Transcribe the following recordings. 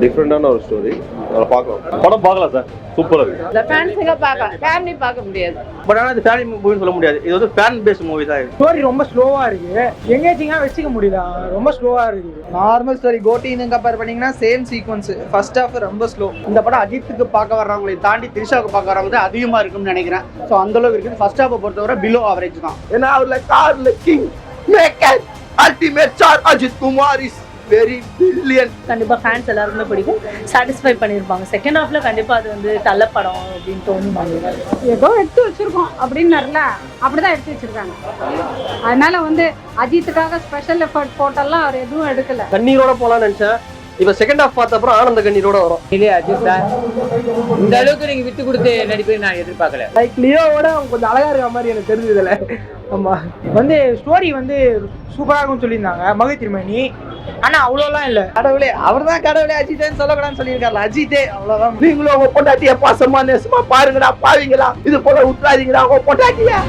டிஃப்ரெண்டான ஒரு ஸ்டோரி. அதை பார்க்கலாம். படம் பார்க்கலாம் சார், சூப்பராக இருக்கு. இந்த ஃபேன்ஸுங்க பார்க்கலாம், ஃபேமிலி பார்க்க முடியாது. பட் ஆனால் இது ஃபேமிலி மூவின்னு சொல்ல முடியாது, இது வந்து ஃபேன் பேஸ்ட் மூவி தான். ஸ்டோரி ரொம்ப ஸ்லோவா இருக்கு, எங்கேஜிங்கா வச்சுக்க முடியல, ரொம்ப ஸ்லோவா இருக்கு. Normal story. கோட்டின்னு கம்பேர் பண்ணீங்கன்னா சேம் சீக்வன்ஸ். ஃபர்ஸ்ட் ஹாஃப் ரொம்ப ஸ்லோ. இந்த படம் அஜித்துக்கு பார்க்க வர்றவங்களை தாண்டி திரிஷாவுக்கு பார்க்க வர்றவங்க அதிகமாக இருக்கும்னு நினைக்கிறேன். ஸோ அந்த அளவுக்கு இருக்குது. ஃபர்ஸ்ட் ஹாஃபை பொறுத்தவரை பிலோ ஆவரேஜ் தான். ஏன்னா அவர்ல கார்ல king maker ultimate star Ajith Kumar is very brilliant. கண்டிப்பா ஃபேன்ஸ் எல்லாருக்குமே பிடிக்கும், சாட்டிஸ்ஃபை பண்ணியிருப்பாங்க. செகண்ட் ஹாஃப்ல கண்டிப்பா அது வந்து தள்ள படம் அப்படின்னு தோணும். ஏதோ எடுத்து வச்சிருக்கோம் அப்படின்னாருல, அப்படிதான் எடுத்து வச்சிருக்காங்க. அதனால வந்து அஜித்துக்காக ஸ்பெஷல் எஃபர்ட் போட்டெல்லாம் அவர் எதுவும் எடுக்கல. கண்ணீரோட போலாம்னு நினைச்சேன், இப்ப செகண்ட் ஹாஃப் பார்த்த அப்புறம் ஆனந்த கண்ணீரோட வரும். இல்லையா அஜித் சார் இந்த அளவுக்கு நீங்க விட்டு கொடுத்து நடிப்பேன் நான் எதிர்பார்க்கல. லைக் லியோவோட கொஞ்சம் அழகா இருக்க மாதிரி எனக்கு தெரிஞ்சதுல. ஆமா, வந்து ஸ்டோரி வந்து சூப்பரா இருக்கும்னு சொல்லியிருந்தாங்க மகை திருமணி. ஆனா அவ்வளோலாம் இல்ல. கடவுளே அவர் தான் கடவுளே, அஜித்தேன்னு சொல்லக்கூடாதுன்னு சொல்லியிருக்காரு. அஜித்தே அவ்வளவுதான். நீங்களும் உங்க பொண்டாட்டிய பாசமா நேசமா பாருங்கடா, பாவீங்களா இது போல விட்டுறாதீங்கடா உங்க பொண்டாட்டிய.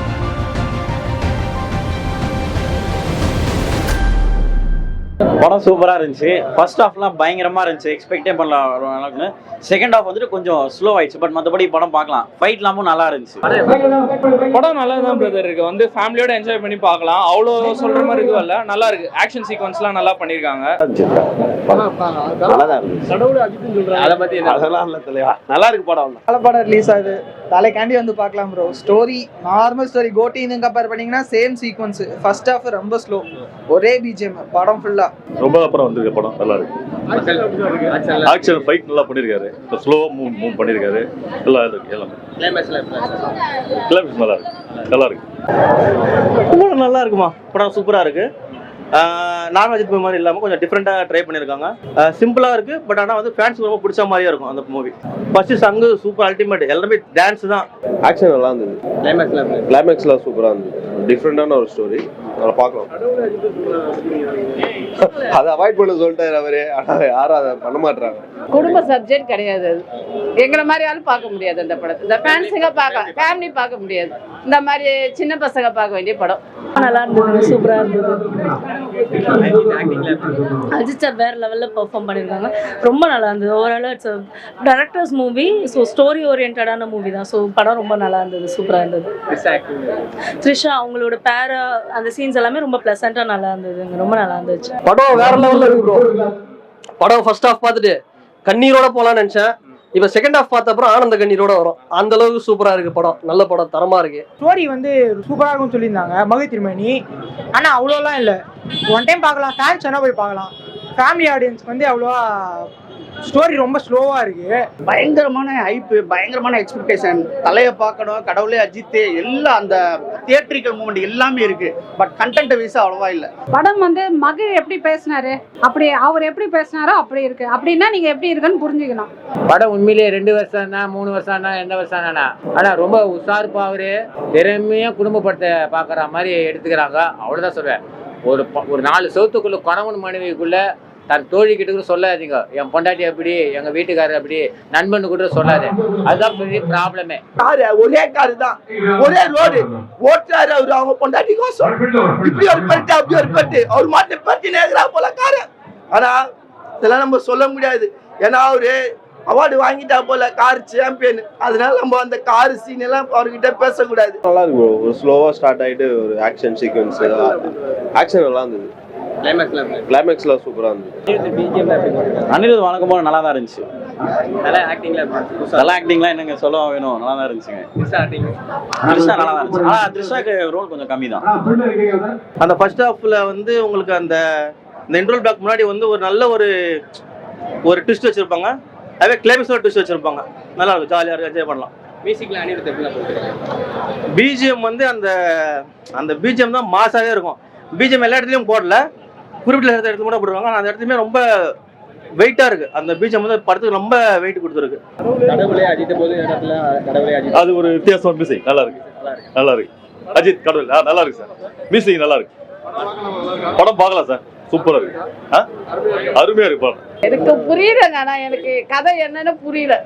படம் சூப்பராக இருந்துச்சு. ஃபர்ஸ்ட் ஹாஃப்லாம் பயங்கரமாக இருந்துச்சு, எக்ஸ்பெக்டே பண்ணலாம். செகண்ட் ஹாஃப் வந்துட்டு கொஞ்சம் ஸ்லோ ஆயிடுச்சு. பட் மற்றபடி படம் பார்க்கலாம், ஃபைட்லாமும் நல்லா இருந்துச்சு. படம் நல்லா தான் பிரதர் இருக்கு, வந்து ஃபேமிலியோட என்ஜாய் பண்ணி பார்க்கலாம். அவ்வளோ சொல்ற மாதிரி இதுவும் இல்லை, நல்லா இருக்கு. ஆக்ஷன் சீக்வன்ஸ்லாம் நல்லா பண்ணியிருக்காங்க. அதை பத்தி நல்லா இருக்கு படம். நல்ல படம் ரிலீஸ் ஆகுது, தலைக்காண்டி வந்து பார்க்கலாம் ப்ரோ. Story normal story. கோட்டின்னு கம்பேர் பண்ணீங்கன்னா சேம் சீக்வன்ஸ். ஃபர்ஸ்ட் ஹாஃப் ரொம்ப ஸ்லோ, ஒரே பிஜிஎம் படம் ஃபுல்லா. ரொம்ப அப்புறம் வந்திருக்க படம் நல்லா இருக்கு. ஆக்ஷன் ஃபைட் நல்லா பண்ணியிருக்காரு, ஸ்லோவாக மூவ் பண்ணியிருக்காரு. நல்லா இருக்கு, எல்லாமே கிளைமேக்ஸ் நல்லா இருக்கு, நல்லா இருக்கு. படம் நல்லா இருக்குமா? படம் சூப்பரா இருக்கு. நார்மல் அஜித் மூவி மாதிரி இல்லாமல் கொஞ்சம் டிஃப்ரெண்டாக ட்ரை பண்ணியிருக்காங்க. சிம்பிளாக இருக்குது, பட் ஆனால் வந்து ஃபேன்ஸுக்கு ரொம்ப பிடிச்ச மாதிரியே இருக்கும் அந்த movie. First song super ultimate, எல்லாமே டான்ஸ் தான். ஆக்ஷன் நல்லா இருந்தது, கிளைமேக்ஸ்லாம் சூப்பராக இருந்தது. டிஃப்ரெண்டான ஒரு ஸ்டோரி. அதை பார்க்கலாம். அதை அவாய்ட் பண்ண சொல்லிட்டாரு அவரு, ஆனால் யாரும் அதை பண்ண மாட்டாங்க. குடும்ப சப்ஜெக்ட் கிடையாது அது. எங்களை மாதிரி ஆளும் பார்க்க முடியாது அந்த படத்தை. இந்த ஃபேன்ஸுங்க பார்க்கலாம், ஃபேமிலி பார்க்க முடியாது. இந்த மாதிரி சின்ன பசங்க பார்க்க வேண்டிய படம். நல்லா இருந்தது, சூப்பரா இருந்தது. அஜித் சார் வேற லெவல்ல பெர்ஃபார்ம் பண்ணியிருக்காங்க, ரொம்ப நல்லா இருந்தது. Overall it's director's movie, so story ஓரியன்டான மூவி தான். ஸோ படம் ரொம்ப நல்லா இருந்தது, சூப்பராக இருந்தது. த்ரிஷா அவங்களோட பேர அந்த சீன்ஸ் எல்லாமே ரொம்ப ப்ளசண்ட்டாக நல்லா இருந்ததுங்க, ரொம்ப நல்லா இருந்துச்சு. படம் வேற லெவலில் இருக்கு ப்ரோ. படம் ஃபர்ஸ்ட் ஹாஃப் பார்த்துட்டு கண்ணீரோட போலாம்னு நினைச்சேன், இப்ப செகண்ட் ஹாஃப் பார்த்த அப்புறம் ஆனந்த கண்ணீரோட வரும். அந்த அளவுக்கு சூப்பரா இருக்கு படம், நல்ல படம், தரமா இருக்கு. ஸ்டோரி வந்து சூப்பரா இருக்கும்னு சொல்லியிருந்தாங்க மகை திருமணி. ஆனா அவ்வளோலாம் இல்ல, ஒன் டைம் பார்க்கலாம், ஃபேன்ஸ் வேணா போய் பார்க்கலாம். ஃபேமிலி ஆடியன்ஸ்க்கு வந்து அவ்வளோவா ஸ்டோரி ரொம்ப ஸ்லோவா இருக்கு. பயங்கரமான ஹைப்பு, பயங்கரமான எக்ஸ்பெக்டேஷன். தலையை பார்க்கணும், கடவுளே அஜித், எல்லாம் அந்த தியேட்ரிக்கல் மூமெண்ட் எல்லாமே இருக்கு. பட் கண்டென்ட் வைஸ் அவ்வளவா இல்லை. படம் வந்து மகை எப்படி பேசினாரு, அப்படி அவர் எப்படி பேசினாரோ அப்படி இருக்கு. அப்படின்னா நீங்க எப்படி இருக்குன்னு புரிஞ்சுக்கணும். படம் உண்மையிலேயே 2 வருஷம் தான் 3 வருஷம் தான் எந்த வருஷம் தானா, ஆனா ரொம்ப உஷார்ப்பா அவரு திறமையா குடும்பப்பட்ட பாக்குற மாதிரி எடுத்துக்கிறாங்க. அவ்வளவுதான் சொல்றேன். ஒரு 4 செவத்துக்குள்ள கணவன் மனைவிக்குள்ள தன் தோழி கிட்ட கூட சொல்லாதீங்க, என் பொண்டாட்டி அப்படி, எங்க வீட்டுக்காரர் அப்படி, நண்பனு கூட சொல்லாது. அதுதான் பெரிய ப்ராப்ளமே. ஒரே காரு தான், ஒரே ரோடு ஓட்டுறாரு அவரு, அவங்க பொண்டாட்டி கோசம் இப்படி ஒரு பட்டு அப்படி ஒரு பட்டு அவர் மாட்டை பட்டி நேரா போல காரு. ஆனா இதெல்லாம் நம்ம சொல்ல முடியாது, ஏன்னா அவரு அவார்டு வாங்கிட்டா போல கார் சாம்பியன். அதனால நம்ம அந்த கார் சீன் எல்லாம் அவர்கிட்ட பேசக்கூடாது. நல்லா இருக்கு, ஒரு ஸ்லோவா ஸ்டார்ட் ஆயிட்டு ஒரு ஆக்ஷன் சீக்வன்ஸ், ஆக்ஷன் நல்லா இருந்தது. கிளைமேக்ஸ்லாம் சூப்பரா இருந்தது. அனிருத் வணக்கம் போல நல்லா தான் இருந்துச்சு. நல்லா ஆக்டிங்லாம் என்னங்க சொல்ல வேணும், நல்லா தான் இருந்துச்சுங்க. த்ரிஷா நல்லா தான் இருந்துச்சு. ஆனா த்ரிஷாக்கு ரோல் கொஞ்சம் கம்மி தான். அந்த ஃபர்ஸ்ட் ஹாஃப்ல வந்து உங்களுக்கு அந்த இன்ட்ரோல் பிளாக் முன்னாடி வந்து ஒரு நல்ல ஒரு ட்விஸ்ட் வச்சிருப்பாங்க. அதே கிளைமேக்ஸ்ல ட்விஸ்ட் வச்சிருப்பாங்க. நல்லா இருக்கும், ஜாலியா இருக்கு, என்ஜாய் பண்ணலாம். பிஜிஎம் வந்து அந்த பிஜிஎம் தான் மாசாவே இருக்கும். பிஜிஎம் எல்லா இடத்துலயும் போடல, குறிப்பிட்ட இடத்துல கூட போடுவாங்க. அந்த இடத்துலயுமே ரொம்ப வெயிட்டா இருக்கு. அந்த பீச்சம் வந்து படத்துக்கு ரொம்ப வெயிட் கொடுத்துருக்கு. அது ஒரு வித்தியாசம். மியூசிக் நல்லா இருக்கு, நல்லா இருக்கு. அஜித் கடவுள் நல்லா இருக்கு சார். மியூசிக் நல்லா இருக்கு. படம் பார்க்கலாம் சார், சூப்பரா இருக்கு, அருமையா இருக்கு படம். எனக்கு புரியலங்க, ஆனா எனக்கு கதை என்னன்னு புரியல.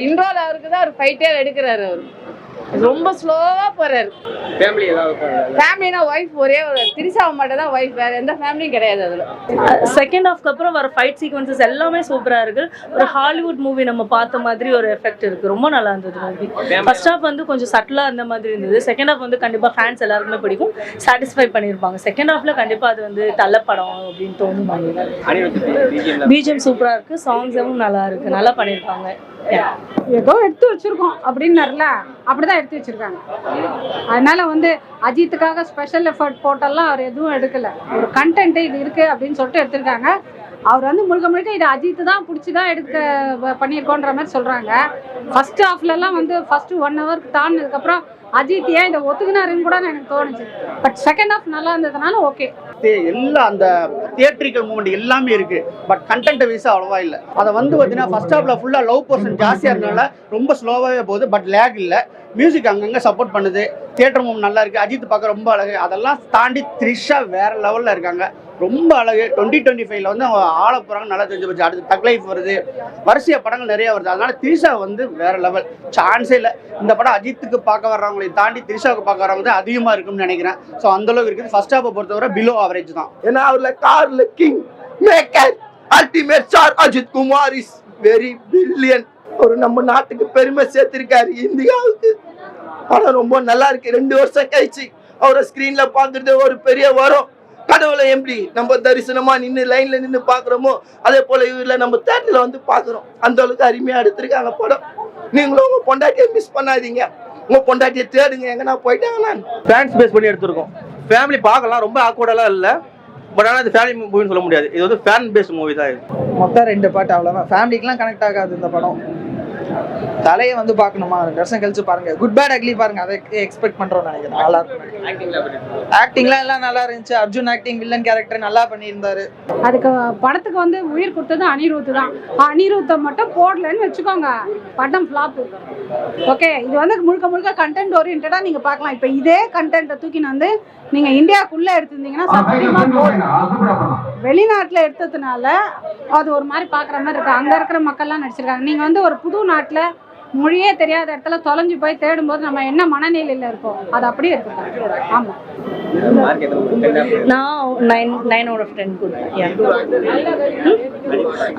இன்ட்ரோல அவருக்கு தான் ஒரு ஃபைட்டே எடுக்கிறாரு அவரு. ரொம்ப ஸ்லோவா போறாரு. ஃபேமிலினா ஒய்ஃப் ஒரே ஒரு திரிசாவை மட்டும் தான் ஒய்ஃப், வேற எந்த ஃபேமிலியும் கிடையாது அதுல. செகண்ட் ஹாஃப்க்கு அப்புறம் வர ஃபைட் சீக்வன்சஸ் எல்லாமே சூப்பராக இருக்கு. ஒரு ஹாலிவுட் மூவி நம்ம பார்த்த மாதிரி ஒரு எஃபெக்ட் இருக்கு. ரொம்ப நல்லா இருந்தது மூவி. ஃபர்ஸ்ட் ஹாஃப் வந்து கொஞ்சம் சட்டிலாக அந்த மாதிரி இருந்தது. செகண்ட் ஹாஃப் வந்து கண்டிப்பாக ஃபேன்ஸ் எல்லாருக்குமே பிடிக்கும், சாட்டிஸ்ஃபை பண்ணியிருப்பாங்க. செகண்ட் ஹாஃப்ல கண்டிப்பாக அது வந்து தள்ளப்படம் அப்படின்னு தோணும். பிஜிஎம் சூப்பராக இருக்கு, சாங்ஸும் நல்லா இருக்கு, நல்லா பண்ணியிருக்காங்க. ஏதோ எடுத்து வச்சிருக்கோம் அப்படின்னாருல, அப்படிதான் எடுத்து வச்சிருக்காங்க. அதனால வந்து அஜித்துக்காக ஸ்பெஷல் எஃபர்ட் போட்டெல்லாம் அவர் எதுவும் எடுக்கல. ஒரு கண்டென்ட் இது இருக்கு அப்படின்னு சொல்லிட்டு எடுத்திருக்காங்க. அவர் வந்து முழுக்க முழுக்க இது அஜித்து தான் பிடிச்சிதான் எடுக்க பண்ணியிருக்கோன்ற மாதிரி சொல்றாங்க. ஃபர்ஸ்ட் ஹாஃப்லலாம் வந்து ஃபர்ஸ்ட் 1 hour தாண்டினதுக்கப்புறம் அஜித் ஏன் இதை ஒத்துக்கினாருன்னு கூட எனக்கு தோணுச்சு. பட் செகண்ட் ஹாஃப் நல்லா இருந்ததுனால ஓகே. எல்லாம் அந்த தியேட்ரிக்கல் மூமெண்ட் எல்லாமே இருக்கு, பட் கண்டென்ட் வைஸா அவ்வளவா இல்லை. அதை வந்து பார்த்தீங்கன்னா ஃபர்ஸ்ட் ஹாஃப்ல ஃபுல்லா லவ் பர்சன் ஜாஸ்தியா இருந்தனால ரொம்ப ஸ்லோவாகவே போகுது, பட் லேக் இல்லை. மியூசிக் அங்கங்கே சப்போர்ட் பண்ணுது, தியேட்டர் மூமெண்ட் நல்லா இருக்கு, அஜித் பார்க்க ரொம்ப அழகு. அதெல்லாம் தாண்டி த்ரிஷா வேற லெவலில் இருக்காங்க, ரொம்ப அழகு. 2025 வந்து அவங்க ஆள போறாங்க, நல்லா தெரிஞ்சு போச்சு. அடுத்து தக் லைஃப் வருது, வரிசையா படங்கள் நிறைய வருது. அதனால த்ரிஷா வந்து வேற லெவல், சான்ஸே இல்லை. இந்த படம் அஜித்துக்கு பார்க்க வர்றவங்களை தாண்டி த்ரிஷாவுக்கு பார்க்க வர்றவங்க தான் அதிகமாக இருக்கும்னு நினைக்கிறேன். ஸோ அந்த அளவுக்கு இருக்குது. ஃபர்ஸ்ட் ஹாஃபை பொறுத்தவரை பிலோ ஆவரேஜ் தான். ஏன்னா அவர்ல கார்ல king maker ultimate star Ajith Kumar is very billion. ஒரு நம்ம நாட்டுக்கு பெருமை சேர்த்திருக்காரு, இந்தியாவுக்கு. படம் ரொம்ப நல்லா இருக்கு. 2 வருஷம் கழிச்சு அவரை ஸ்கிரீன்ல பாக்குறது ஒரு பெரிய வரும். கடவுளை எப்படி நம்ம தரிசனமா நின்று லைன்ல நின்று பாக்குறோமோ அதே போல இவர்ல நம்ம தேட்டர்ல வந்து பாக்குறோம். அந்த அளவுக்கு அருமையா எடுத்திருக்காங்க படம். நீங்களும் உங்க பொண்டாட்டியை மிஸ் பண்ணாதீங்க, உங்க பொண்டாட்டியை தேடுங்க, எங்கன்னா போயிட்டாங்கன்னா. ஃபேன்ஸ் பேஸ் பண்ணி எடுத்திருக்கோம். ஃபேமிலி பார்க்கலாம், ரொம்ப ஆக்வர்டெல்லாம் இல்லை. பட் ஆனால் இது ஃபேமிலி மூவின்னு சொல்ல முடியாது, இது வந்து ஃபேன் பேஸ்ட் மூவி தான். இது மொத்தம் 2 பார்ட், அவ்வளோதான். ஃபேமிலிக்கெலாம் கனெக்ட் ஆகாது இந்த படம். தலையை வந்து பார்க்கணுமா, 2 வருஷம் கழிச்சு பாருங்க. குட் பேட் அக்லி பாருங்க, அதை எக்ஸ்பெக்ட் பண்றோம் நினைக்கிறேன். நல்லா இருக்கும். ஆக்டிங்லாம் எல்லாம் நல்லா இருந்துச்சு. அர்ஜுன் ஆக்டிங், வில்லன் கேரக்டர் நல்லா பண்ணியிருந்தாரு. அதுக்கு படத்துக்கு வந்து உயிர் கொடுத்தது அனிருத் தான். அனிருத்தை மட்டும் போடலன்னு வச்சுக்கோங்க, படம் ஃப்ளாப். ஓகே, இது வந்து முழுக்க முழுக்க கண்டென்ட் ஓரியன்டா நீங்க பார்க்கலாம். இப்போ இதே கண்டென்ட்டை தூக்கின்னு வந்து நீங்க இந்தியாக்குள்ள எடுத்திருந்தீங்கன்னா சத்தியமா வெளிநாட்டுல எடுத்ததுனால அது ஒரு மாதிரி பாக்குற மாதிரி இருக்கு. அங்க இருக்கிற மக்கள்லாம் நடிச்சிருக்காங்க. நீங்க வந்து ஒரு புது நாட்டுல மொழியே தெரியாத இடத்துல தொலைஞ்சு போய் தேடும்போது நம்ம என்ன மனநிலையில இருக்கோம், அது அப்படியே இருக்கு. ஆமா, நான் 9 out of 10 கொடுத்தேன்.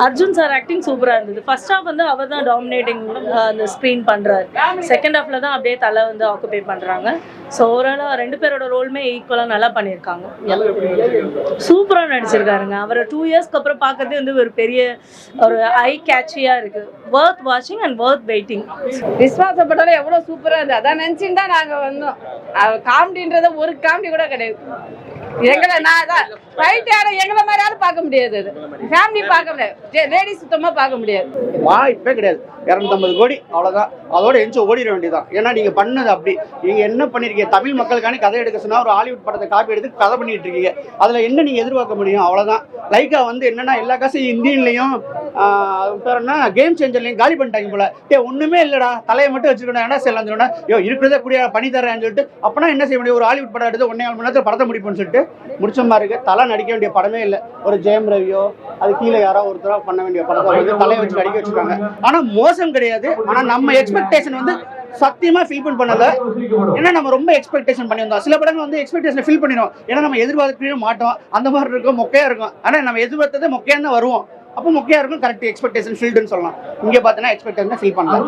அர்ஜுன் சார் ஆக்டிங் சூப்பராக இருந்தது. ஃபர்ஸ்ட் ஹாஃப் வந்து அவர் தான் டாமினேட்டிங் அந்த ஸ்க்ரீன் பண்ணுறாரு. செகண்ட் ஹாஃபில் தான் அப்படியே தலை வந்து ஆக்குபை பண்ணுறாங்க. ஸோ ஓவராலாக 2 பேரோட ரோலுமே ஈக்குவலாக நல்லா பண்ணியிருக்காங்க. சூப்பராக நடிச்சிருக்காருங்க. அவரை 2 இயர்ஸ்க்கு அப்புறம் பார்க்கறதே வந்து ஒரு பெரிய ஒரு ஐ கேட்சியாக இருக்குது. வர்த் வாட்சிங் அண்ட் வர்த் வெயிட்டிங். விஸ்வாசப்பட்டாலும் எவ்வளோ சூப்பராக இருந்தது, அதான் நினச்சின்னு தான் நாங்கள் வந்தோம். காமெடின்றத ஒரு காமெடி கூட கிடையாது. எங்களை நான் தான் ஃபைட் யாரும் எங்களை மாதிரி யாரும் பார்க்க முடியாது. அது ஃபேமிலி பார்க்க முடியாது, லேடிஸ் சுத்தமாக பார்க்க முடியாது. வாய்ப்பே கிடையாது. 250 கோடி அவ்வளோதான், அதோட எஞ்சி ஓடிட வேண்டியதான். ஏன்னா நீங்கள் பண்ணது அப்படி. நீங்கள் என்ன பண்ணியிருக்கீங்க, தமிழ் மக்களுக்கான கதை எடுக்க சொன்னால் ஒரு ஹாலிவுட் படத்தை காப்பி எடுத்து கதை பண்ணிட்டு இருக்கீங்க. அதில் என்ன நீங்கள் எதிர்பார்க்க முடியும்? அவ்வளோதான். லைக்கா வந்து என்னன்னா எல்லா காசும் இந்தியன்லையும் பேர் என்ன கேம் சேஞ்சர்லையும் காலி பண்ணிட்டாங்க போல. ஒன்றுமே இல்லைடா, தலையை மட்டும் வச்சுக்கணும். என்ன செய்யலாம் சொன்னா, இருக்கிறதே கூடிய பண்ணி தரேன்னு சொல்லிட்டு அப்பனா என்ன செய்ய முடியும்? ஒரு ஹாலிவுட் படம் எடுத்து 1.5 மணி நேரத்தில் படத்தை முடிப்போம்னு சொல்லிட்டு முடிச்ச மாதிரி இருக்கு. தலை நடிக்க வேண்டிய படமே இல்லை. ஒரு ஜெயம் ரவியோ அது கீழே யாரோ ஒருத்தரா பண்ண வேண்டிய படத்தை வந்து தலையை வச்சு நடிக்க வச்சிருக்காங்க. ஆனா மோசம் கிடையாது. ஆனா நம்ம எக்ஸ்பெக்டேஷன் வந்து சத்தியமா ஃபில் பண்ணல. ஏன்னா நம்ம ரொம்ப எக்ஸ்பெக்டேஷன் பண்ணி வந்தோம். சில படங்கள் வந்து எக்ஸ்பெக்டேஷன் ஃபில் பண்ணிடுவோம். ஏன்னா நம்ம எதிர்பார்க்கவே மாட்டோம், அந்த மாதிரி இருக்கும், மொக்கையா இருக்கும். ஆனா நம்ம எதிர்பார்த்ததே மொக்கையா தான் வருவோம். அப்போ மொக்கையா இருக்கும். கரெக்ட் எக்ஸ்பெக்டேஷன் ஃபில்டுன்னு சொல்லலாம். இங்கே பார்த்தீங்கன்னா எக்ஸ்பெக்டேஷன் ஃபில் பண்ணலாம்.